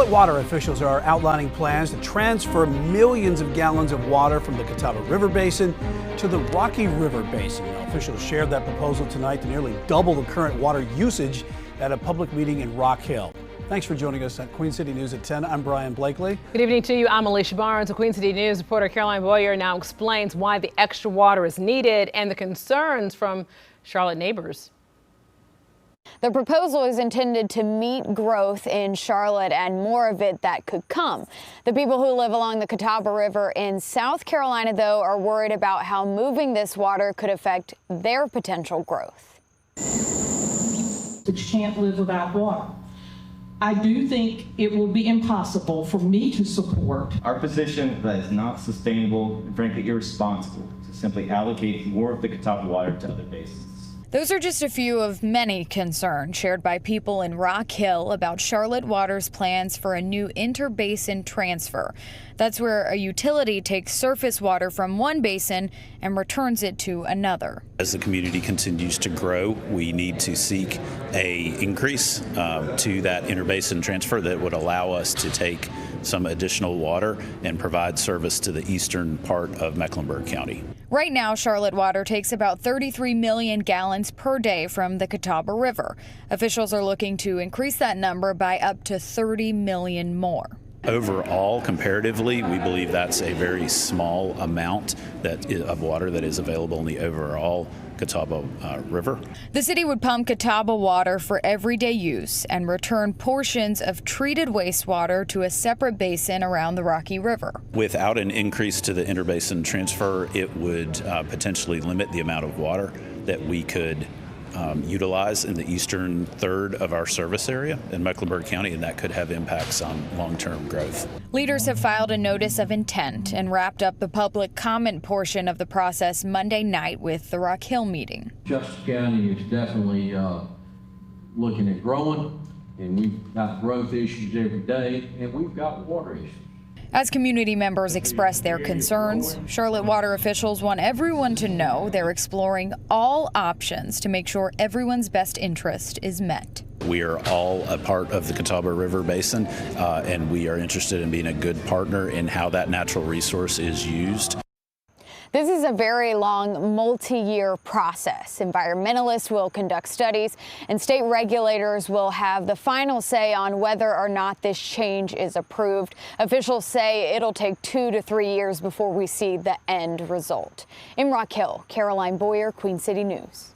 Charlotte water officials are outlining plans to transfer millions of gallons of water from the Catawba River Basin to the Rocky River Basin. Now, officials shared that proposal tonight to nearly double the current water usage at a public meeting in Rock Hill. Thanks for joining us at Queen City News at 10. I'm Brian Blakely. Good evening to you. I'm Alicia Barnes. Queen City News reporter Caroline Boyer now explains why the extra water is needed and the concerns from Charlotte neighbors. The proposal is intended to meet growth in Charlotte and more of it that could come. The people who live along the Catawba River in South Carolina, though, are worried about how moving this water could affect their potential growth. Which can't live without water. I do think it will be impossible for me to support. Our position that is not sustainable and frankly irresponsible to simply allocate more of the Catawba water to other basins. Those are just a few of many concerns shared by people in Rock Hill about Charlotte Water's plans for a new interbasin transfer. That's where a utility takes surface water from one basin and returns it to another. As the community continues to grow, we need to seek an increase to that interbasin transfer that would allow us to take some additional water and provide service to the eastern part of Mecklenburg County. Right now, Charlotte Water takes about 33 million gallons per day from the Catawba River. Officials are looking to increase that number by up to 30 million more. Overall, comparatively, we believe that's a very small amount of water that is available in the overall Catawba River. The city would pump Catawba water for everyday use and return portions of treated wastewater to a separate basin around the Rocky River. Without an increase to the interbasin transfer, it would potentially limit the amount of water that we could utilize in the eastern third of our service area in Mecklenburg County, and that could have impacts on long-term growth. Leaders have filed a notice of intent and wrapped up the public comment portion of the process Monday night with the Rock Hill meeting. Justice County is definitely looking at growing, and we've got growth issues every day, and we've got water issues. As community members express their concerns, Charlotte Water officials want everyone to know they're exploring all options to make sure everyone's best interest is met. We are all a part of the Catawba River Basin, and we are interested in being a good partner in how that natural resource is used. This is a very long, multi-year process. Environmentalists will conduct studies, and state regulators will have the final say on whether or not this change is approved. Officials say it'll take 2 to 3 years before we see the end result. In Rock Hill, Caroline Boyer, Queen City News.